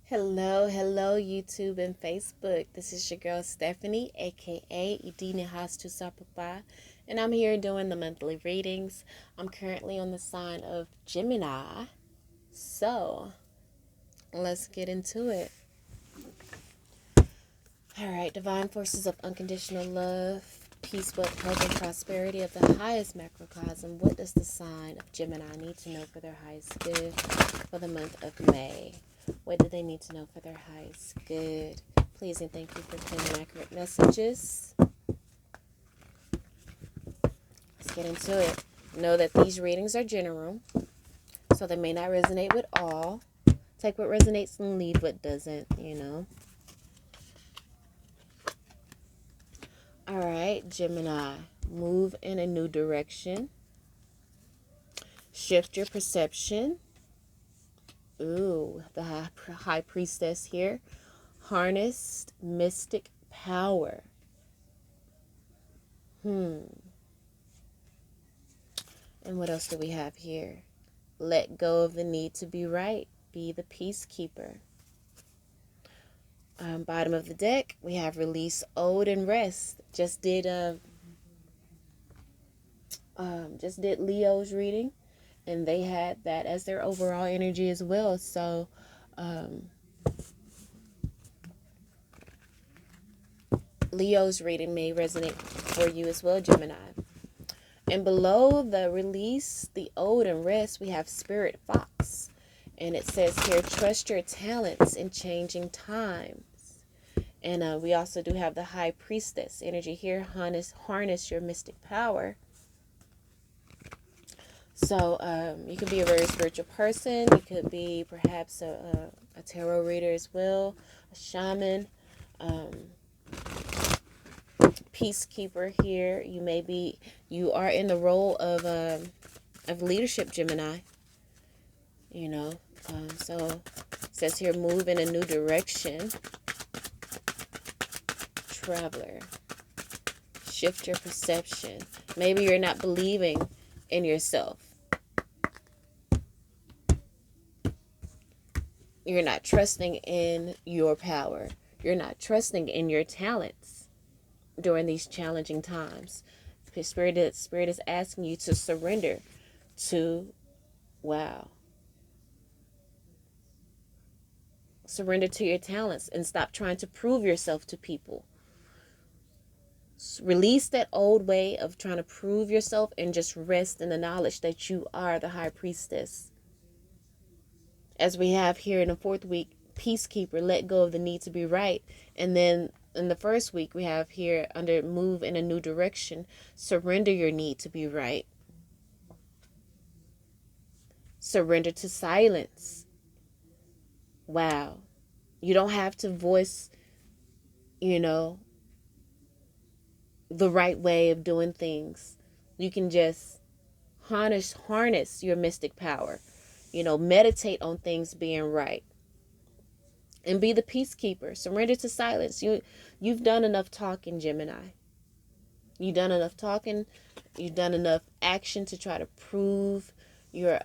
Hello, YouTube and Facebook. This is your girl Stephanie, aka Idina Hastu Sapapa, and I'm here doing the monthly readings. I'm currently on the sign of Gemini, so let's get into it. All right, divine forces of unconditional love, peace, wealth, health, and prosperity of the highest macrocosm. What does the sign of Gemini need to know for their highest good for the month of May? What do they need to know for their highest good? Please and thank you for sending accurate messages. Let's get into it. Know that these readings are general, so they may not resonate with all. Take what resonates and leave what doesn't. All right, Gemini. Move in a new direction. Shift your perception. Ooh, the high priestess here. Harnessed mystic power. And what else do we have here? Let go of the need to be right. Be the peacekeeper. Bottom of the deck, we have release, ode, and rest. Just did Leo's reading, and they had that as their overall energy as well. So, Leo's reading may resonate for you as well, Gemini. And below the release, the ode, and rest, we have Spirit Fox. And it says here, trust your talents in changing times. And we also do have the High Priestess energy here, harness your mystic power. So you could be a very spiritual person. You could be perhaps a tarot reader as well, a shaman, peacekeeper here. You are in the role of leadership, Gemini. So it says here, move in a new direction. Traveler. Shift your perception. Maybe you're not believing in yourself. You're not trusting in your power. You're not trusting in your talents during these challenging times. Spirit is asking you to surrender to, surrender to your talents and stop trying to prove yourself to people. Release that old way of trying to prove yourself and just rest in the knowledge that you are the High Priestess. As we have here in the fourth week, peacekeeper, let go of the need to be right. And then in the first week, we have here under move in a new direction, surrender your need to be right. Surrender to silence. Wow. You don't have to voice, the right way of doing things. You can just harness your mystic power. Meditate on things being right. And be the peacekeeper. Surrender to silence. You've done enough talking, Gemini. You've done enough talking. You've done enough action to try to prove your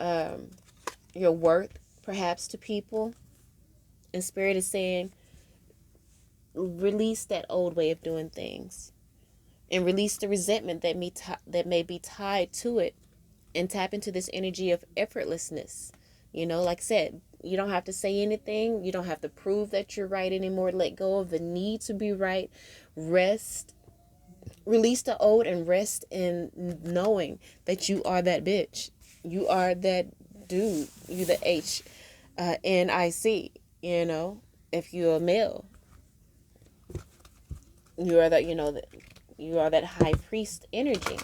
worth, perhaps, to people. And Spirit is saying, release that old way of doing things. And release the resentment that may be tied to it. And tap into this energy of effortlessness. Like I said, you don't have to say anything. You don't have to prove that you're right anymore. Let go of the need to be right. Rest. Release the old and rest in knowing that you are that bitch. You are that dude. You the HNIC. If you're a male. You are that, you are that high priest energy.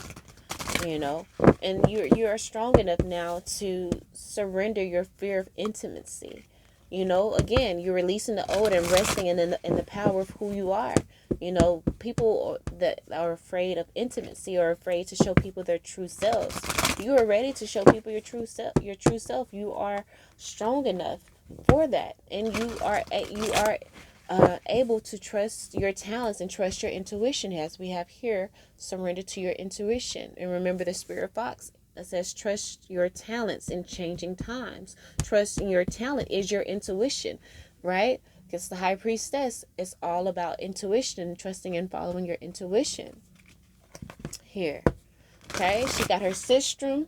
And you are strong enough now to surrender your fear of intimacy. Again, you're releasing the old and resting in the power of who you are. People that are afraid of intimacy are afraid to show people their true selves. You are ready to show people your true self. You are strong enough for that, and you are able to trust your talents and trust your intuition. As we have here, surrender to your intuition. And remember the Spirit Fox that says trust your talents in changing times. Trust in your talent is your intuition. right? Because the high priestess is all about intuition, trusting and following your intuition here. Okay, she got her sistrum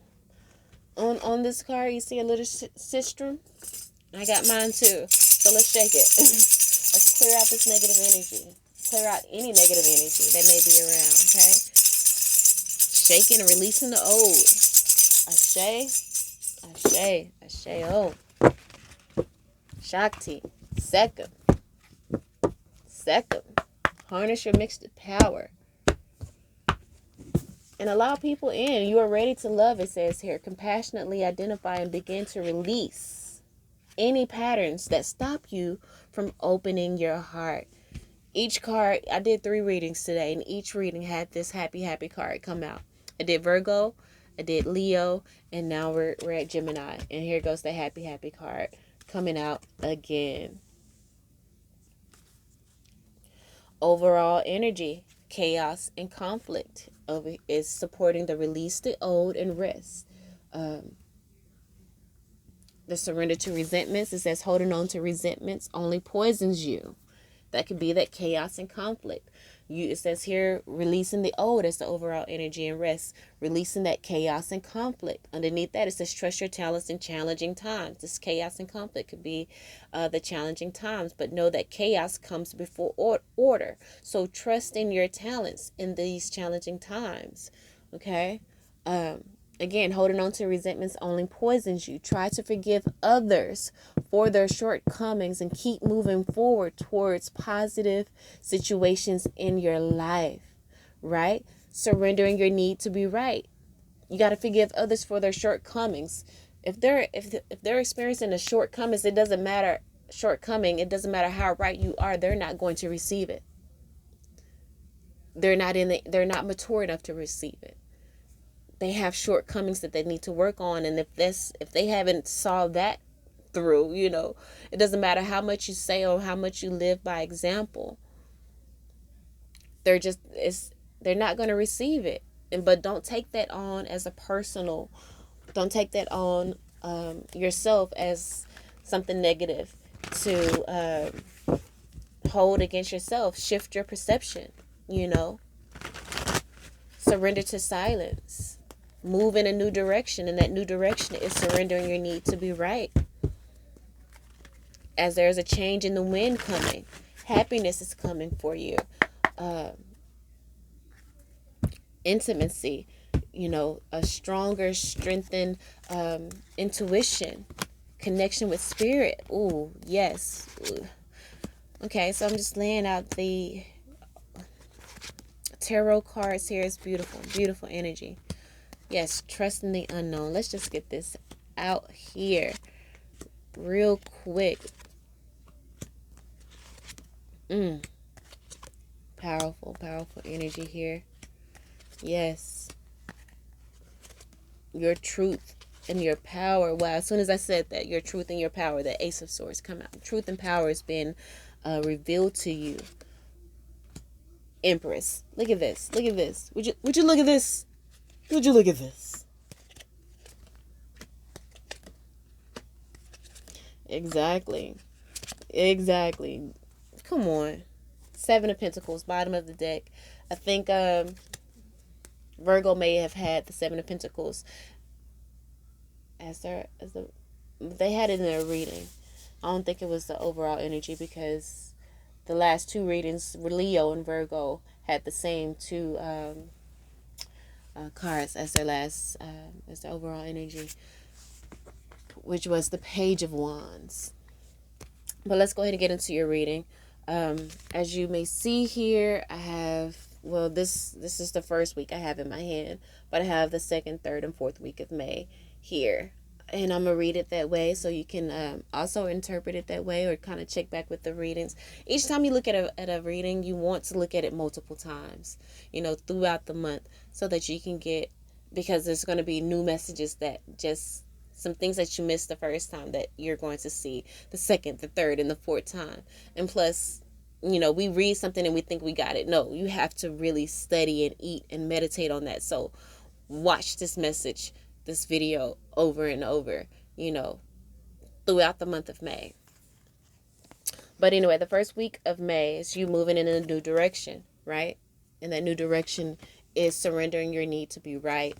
on this card. You see a little sistrum? I got mine too. So let's shake it. Let's clear out this negative energy. Clear out any negative energy that may be around, okay? Shaking and releasing the old. Ashe, Ashe, Ashe, oh. Shakti, Sekam, Sekam. Harness your mixed power. And allow people in. You are ready to love, it says here. Compassionately identify and begin to release any patterns that stop you from opening your heart. Each card, I did 3 readings today, and each reading had this happy, happy card come out. I did Virgo, I did Leo, and now we're at Gemini. And here goes the happy, happy card coming out again. Overall energy, chaos and conflict is supporting the release the old and rest. The surrender to resentments, it says holding on to resentments only poisons you. That could be that chaos and conflict. It says here, releasing the old as the overall energy and rest. Releasing that chaos and conflict. Underneath that, it says trust your talents in challenging times. This chaos and conflict could be the challenging times. But know that chaos comes before order. So trust in your talents in these challenging times. Okay? Again, holding on to resentments only poisons you. Try to forgive others for their shortcomings and keep moving forward towards positive situations in your life, right? Surrendering your need to be right. You got to forgive others for their shortcomings. If they're experiencing a shortcomings, it doesn't matter how right you are, they're not going to receive it. They're not mature enough to receive it. They have shortcomings that they need to work on, and if they haven't solved that through, it doesn't matter how much you say or how much you live by example. They're not going to receive it. But don't take that on as a personal. Don't take that on yourself as something negative to hold against yourself. Shift your perception. Surrender to silence. Move in a new direction, and that new direction is surrendering your need to be right. As there's a change in the wind coming, happiness is coming for you. Intimacy, a stronger, strengthened intuition, connection with spirit. Ooh, yes. Ooh. Okay, so I'm just laying out the tarot cards here. It's beautiful, beautiful energy. Yes, trust in the unknown. Let's just get this out here real quick. Powerful, powerful energy here. Yes. Your truth and your power. Wow, as soon as I said that, your truth and your power, the Ace of Swords come out. Truth and power has been revealed to you. Empress. Look at this. Look at this. Would you look at this? Would you look at this? Exactly. Come on. 7 of Pentacles, bottom of the deck. I think Virgo may have had the 7 of Pentacles they had it in their reading. I don't think it was the overall energy, because the last 2 readings, Leo and Virgo, had the same 2 cards as their last, as the overall energy, which was the Page of Wands. But let's go ahead and get into your reading. As you may see here, I have, this is the first week I have in my hand, but I have the 2nd, 3rd, and 4th week of May here. And I'm going to read it that way, so you can also interpret it that way, or kind of check back with the readings. Each time you look at a reading, you want to look at it multiple times, throughout the month, so that you can get, because there's going to be new messages, that just some things that you missed the first time that you're going to see the 2nd, the 3rd, and the 4th time. And plus, we read something and we think we got it. No, you have to really study and eat and meditate on that. So watch this video over and over, throughout the month of May. But anyway, the first week of May is you moving in a new direction, right? And that new direction is surrendering your need to be right.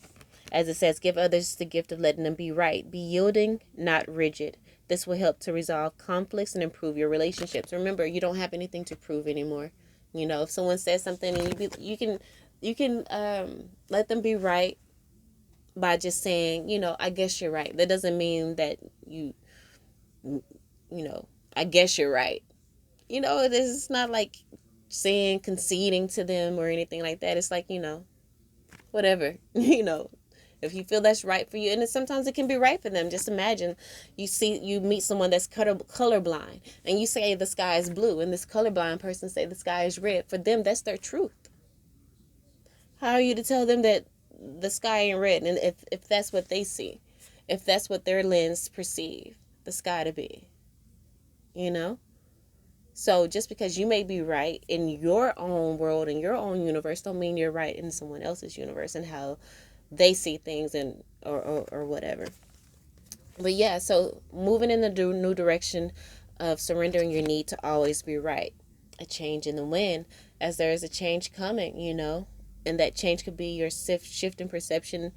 As it says, give others the gift of letting them be right. Be yielding, not rigid. This will help to resolve conflicts and improve your relationships. Remember, you don't have anything to prove anymore. You know, if someone says something and you can let them be right by just saying, you know, I guess you're right. That doesn't mean that you know, I guess you're right. You know, it's not like saying conceding to them or anything like that. It's like, you know, whatever, you know, if you feel that's right for you, and sometimes it can be right for them. Just imagine you meet someone that's colorblind, and you say the sky is blue, and this colorblind person say the sky is red. For them, that's their truth. How are you to tell them that the sky ain't red, and if that's what they see, if that's what their lens perceive the sky to be, you know? So just because you may be right in your own world, in your own universe, don't mean you're right in someone else's universe and how they see things and or whatever. But yeah, so moving in the new direction of surrendering your need to always be right. A change in the wind, as there is a change coming, you know, and that change could be your shift in perception.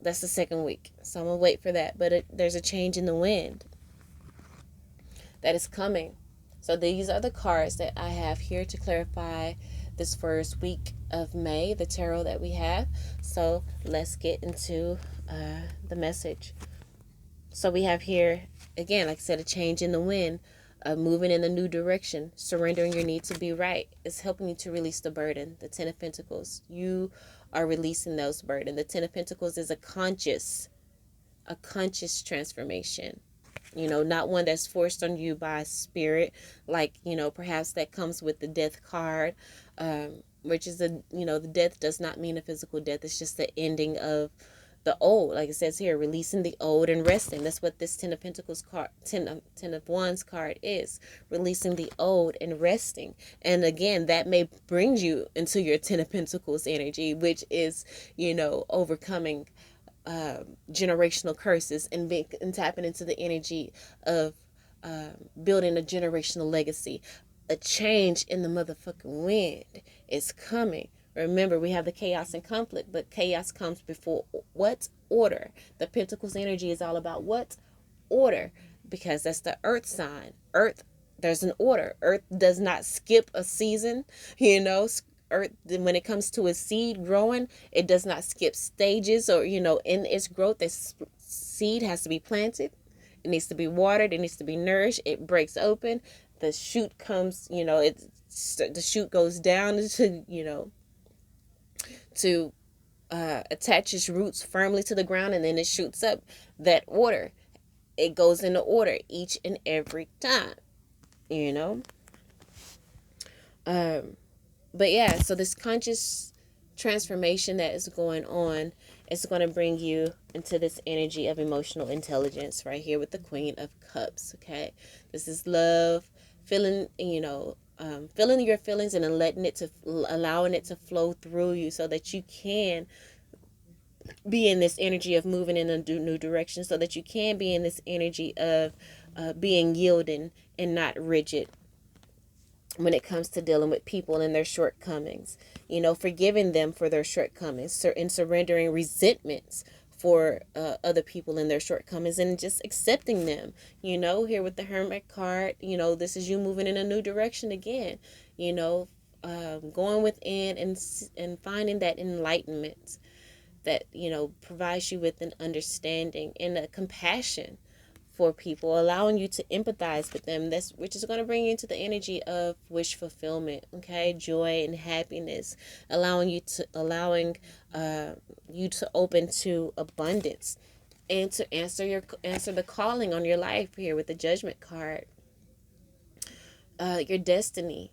That's the second week, so I'm gonna wait for that. But there's a change in the wind that is coming. So these are the cards that I have here to clarify this first week of May, the tarot that we have. So let's get into the message. So we have here, again, like I said, a change in the wind, moving in a new direction, surrendering your need to be right. It's helping you to release the burden, the Ten of Pentacles. You are releasing those burden. The Ten of Pentacles is a conscious transformation. You know, not one that's forced on you by spirit, like, you know, perhaps that comes with the death card, which is the death does not mean a physical death. It's just the ending of the old, like it says here, releasing the old and resting. That's what this Ten of Pentacles card, Ten of Wands card is, releasing the old and resting. And again, that may bring you into your Ten of Pentacles energy, which is, you know, overcoming generational curses and tapping into the energy of building a generational legacy. A change in the motherfucking wind is coming. Remember, we have the chaos and conflict, but chaos comes before what? Order. The Pentacles energy is all about what? Order, because that's the earth sign. Earth, there's an order. Earth does not skip a season, you know. Earth, when it comes to a seed growing, it does not skip stages, or, you know, in its growth, this seed has to be planted, it needs to be watered, it needs to be nourished, it breaks open, the shoot comes, you know, the shoot goes down to, you know, to attach its roots firmly to the ground, and then it shoots up. That order, it goes into order each and every time, you know. But yeah, so this conscious transformation that is going on is going to bring you into this energy of emotional intelligence right here with the Queen of Cups. Okay, this is love, feeling, you know, feeling your feelings and then allowing it to flow through you so that you can be in this energy of moving in a new direction, so that you can be in this energy of being yielding and not rigid when it comes to dealing with people and their shortcomings, you know, forgiving them for their shortcomings, and surrendering resentments for other people and their shortcomings, and just accepting them, you know. Here with the Hermit card, you know, this is you moving in a new direction again, you know, going within and finding that enlightenment that, you know, provides you with an understanding and a compassion for people, allowing you to empathize with them, which is going to bring you into the energy of wish fulfillment, okay, joy and happiness, allowing you to open to abundance, and to answer the calling on your life here with the Judgment card. Your destiny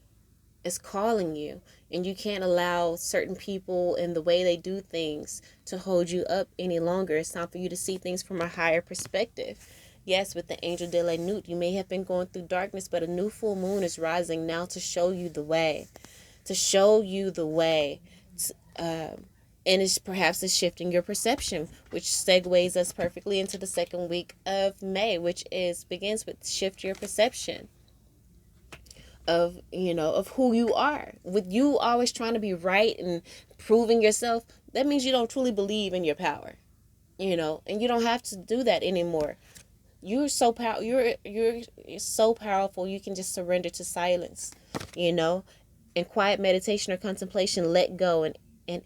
is calling you, and you can't allow certain people and the way they do things to hold you up any longer. It's time for you to see things from a higher perspective. Yes, with the Angel de la Nuit, you may have been going through darkness, but a new full moon is rising now to show you the way. To show you the way. And it's perhaps a shifting your perception, which segues us perfectly into the second week of May, which is begins with shift your perception of, of who you are. With you always trying to be right and proving yourself, that means you don't truly believe in your power. And you don't have to do that anymore. You're so powerful. You can just surrender to silence, you know in quiet meditation or contemplation. Let go and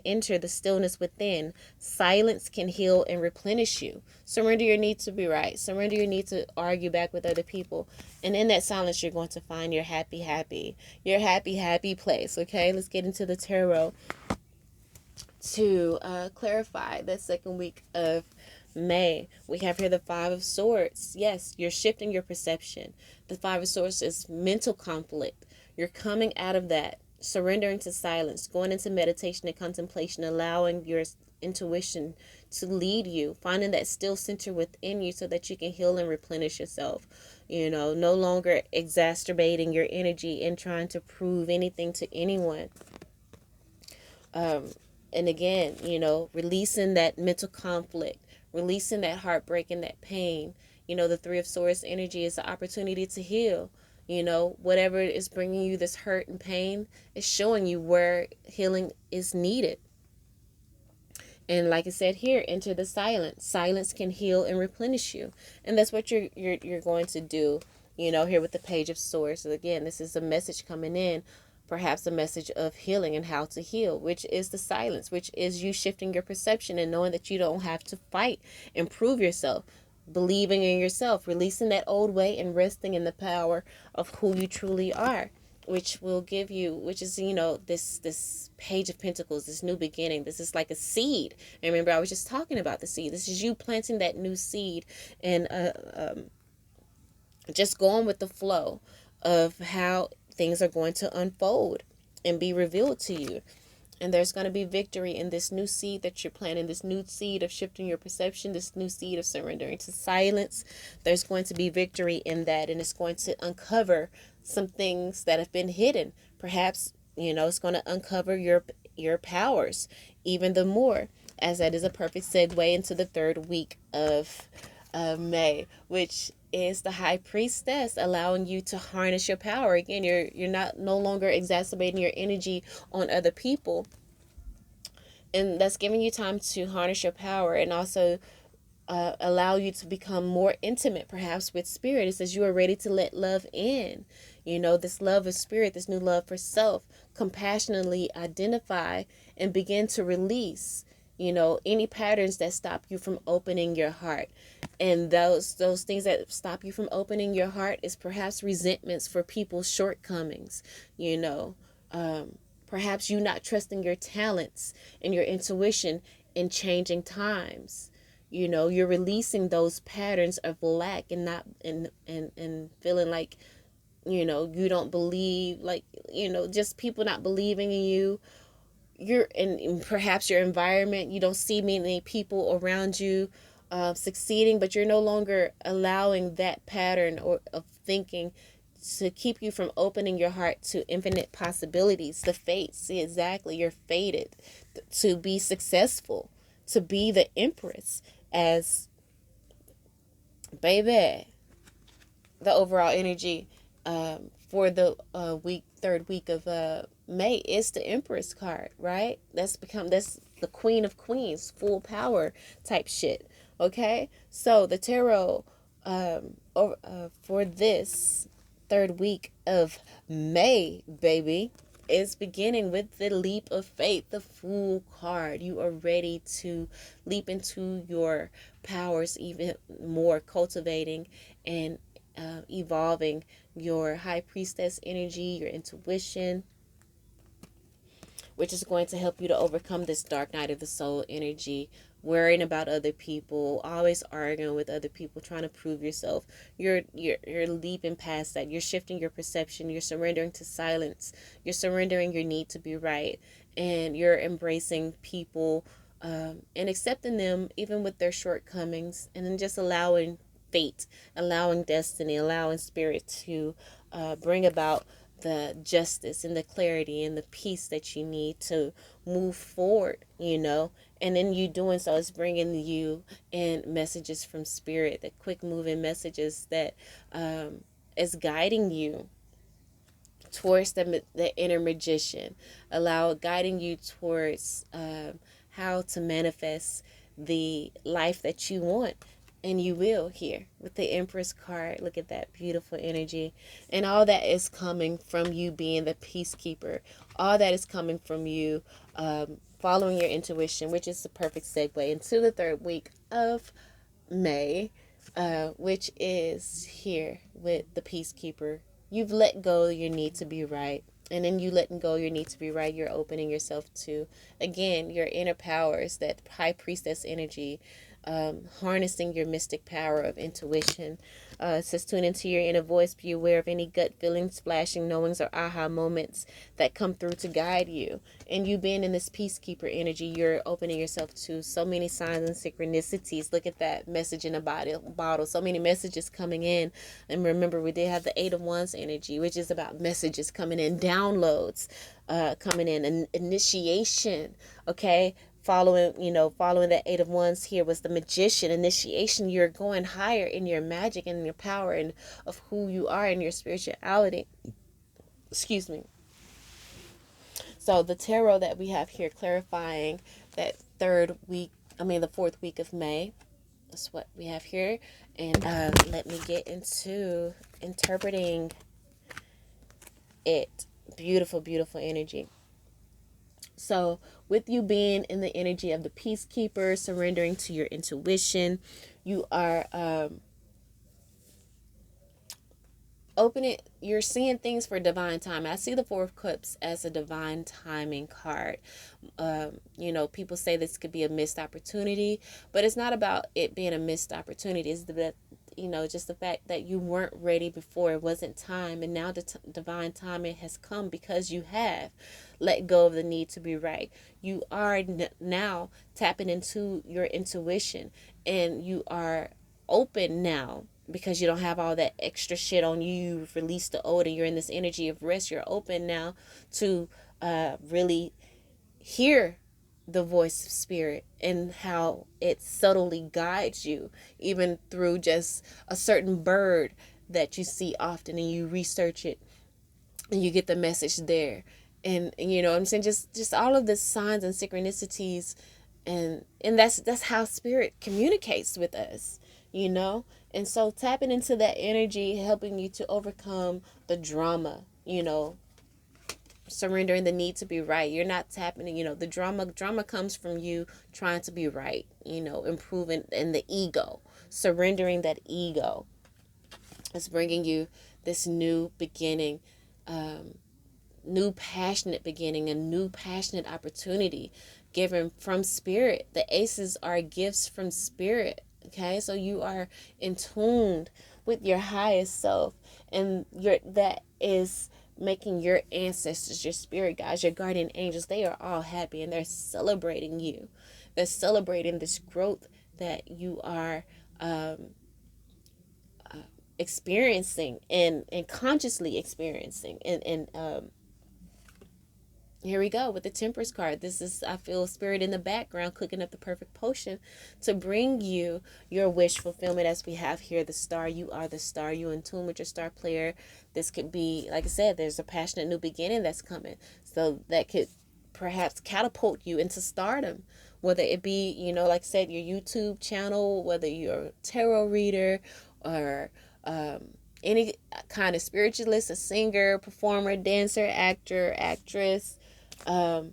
enter the stillness within. Silence can heal and replenish you. Surrender your need to be right. Surrender your need to argue back with other people. And in that silence, you're going to find your your happy place. Okay, let's get into the tarot to clarify the second week of May. We have here the Five of Swords. Yes, you're shifting your perception. The Five of Swords is mental conflict. You're coming out of that, surrendering to silence, going into meditation and contemplation, allowing your intuition to lead you, finding that still center within you so that you can heal and replenish yourself. No longer exacerbating your energy and trying to prove anything to anyone. And again, releasing that mental conflict, releasing that heartbreak and that pain. The Three of Swords energy is the opportunity to heal. Whatever is bringing you this hurt and pain is showing you where healing is needed. And like I said here, enter the silence. Silence can heal and replenish you. And that's what you're going to do, here with the Page of Swords. So again, this is a message coming in, perhaps a message of healing and how to heal, which is the silence, which is you shifting your perception and knowing that you don't have to fight, improve yourself, believing in yourself, releasing that old way and resting in the power of who you truly are, which will give you, which is, this Page of Pentacles, this new beginning. This is like a seed. And remember, I was just talking about the seed. This is you planting that new seed and just going with the flow of how things are going to unfold and be revealed to you. And there's going to be victory in this new seed that you're planting, this new seed of shifting your perception, this new seed of surrendering to silence. There's going to be victory in that, and it's going to uncover some things that have been hidden. Perhaps, it's going to uncover your powers even the more, as that is a perfect segue into the third week of May, which is the High Priestess, allowing you to harness your power. Again, you're no longer exacerbating your energy on other people, and that's giving you time to harness your power and also allow you to become more intimate, perhaps with spirit. It says you are ready to let love in. This love of spirit, this new love for self, compassionately identify and begin to release any patterns that stop you from opening your heart. And those things that stop you from opening your heart is perhaps resentments for people's shortcomings. Perhaps you not trusting your talents and your intuition in changing times. You're releasing those patterns of lack and not and feeling like you don't believe, like just people not believing in you. You're in perhaps your environment, you don't see many people around you succeeding, but you're no longer allowing that pattern of thinking to keep you from opening your heart to infinite possibilities, the fate. See, exactly, you're fated to be successful, to be the empress, as baby. The overall energy for the third week of May is the Empress card, right? That's the Queen of Queens, full power type shit. Okay, so the tarot for this third week of May, baby, is beginning with the leap of faith, the Fool card. You are ready to leap into your powers even more, cultivating and evolving your High Priestess energy, your intuition, which is going to help you to overcome this dark night of the soul energy, worrying about other people, always arguing with other people, trying to prove yourself. You're leaping past that. You're shifting your perception. You're surrendering to silence. You're surrendering your need to be right, and you're embracing people and accepting them even with their shortcomings, and then just allowing fate, allowing destiny, allowing spirit to bring about the justice and the clarity and the peace that you need to move forward, and then you doing so is bringing you in messages from spirit, the quick moving messages that is guiding you towards the inner magician, guiding you towards how to manifest the life that you want. And you will here with the Empress card. Look at that beautiful energy. And all that is coming from you being the peacekeeper. All that is coming from you following your intuition, which is the perfect segue into the third week of May, which is here with the peacekeeper. You've let go your need to be right. And then you letting go your need to be right, you're opening yourself to, again, your inner powers, that high priestess energy, harnessing your mystic power of intuition. It says, tune into your inner voice. Be aware of any gut feelings, flashing knowings, or aha moments that come through to guide you. And you being in this peacekeeper energy, you're opening yourself to so many signs and synchronicities. Look at that message in a bottle. So many messages coming in. And remember, we did have the Eight of Wands energy, which is about messages coming in, downloads coming in, and initiation. Okay. Following that Eight of Wands here was the magician, initiation. You're going higher in your magic and your power and of who you are in your spirituality. Excuse me. So the tarot that we have here clarifying that the fourth week of May. That's what we have here. And let me get into interpreting it. Beautiful, beautiful energy. So with you being in the energy of the peacekeeper, surrendering to your intuition, you are you're seeing things for divine time. I see the Four of Cups as a divine timing card. People say this could be a missed opportunity, but it's not about it being a missed opportunity. It's just the fact that you weren't ready before. It wasn't time, and now the divine timing has come because you have let go of the need to be right. You are now tapping into your intuition, and you are open now because you don't have all that extra shit on you. You've released the old and you're in this energy of rest. You're open now to really hear the voice of spirit and how it subtly guides you, even through just a certain bird that you see often, and you research it and you get the message there. And you know what I'm saying, just all of the signs and synchronicities, and that's how spirit communicates with us, and so tapping into that energy, helping you to overcome the drama, surrendering the need to be right. You're not tapping, the drama comes from you trying to be right, improving, and the ego, surrendering that ego is bringing you this new beginning, new passionate beginning, a new passionate opportunity given from spirit. The aces are gifts from spirit. Okay, so you are in tuned with your highest self, and that is making your ancestors, your spirit guides, your guardian angels, they are all happy, and they're celebrating you. They're celebrating this growth that you are experiencing and consciously experiencing. And here we go with the Temperance card. This is, I feel spirit in the background cooking up the perfect potion to bring you your wish fulfillment, as we have here the star. You are the star. You in tune with your star player. This could be, like I said, there's a passionate new beginning that's coming. So that could perhaps catapult you into stardom. Whether it be, like I said, your YouTube channel, whether you're a tarot reader or any kind of spiritualist, a singer, performer, dancer, actor, actress. With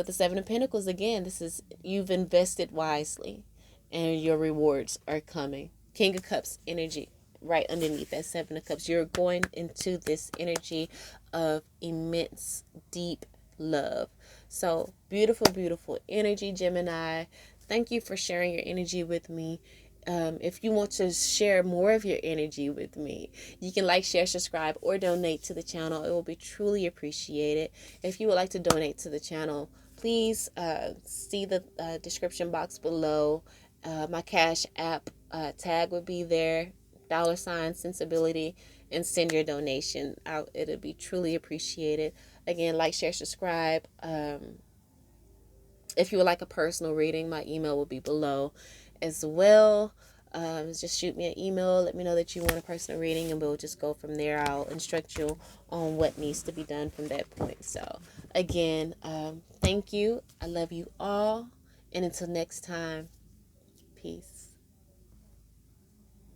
the Seven of Pentacles, again, this is, you've invested wisely and your rewards are coming. King of Cups energy right underneath that Seven of Cups. You're going into this energy of immense, deep love. So beautiful, beautiful energy, Gemini. Thank you for sharing your energy with me. If you want to share more of your energy with me, you can like, share, subscribe, or donate to the channel. It will be truly appreciated. If you would like to donate to the channel, please see the description box below. My Cash App tag would be there, $ sensibility. and send your donation out. It'll be truly appreciated. Again, like, share, subscribe. If you would like a personal reading, my email will be below as well. Just shoot me an email. Let me know that you want a personal reading, and we'll just go from there. I'll instruct you on what needs to be done from that point. So, again, thank you. I love you all. And until next time, peace.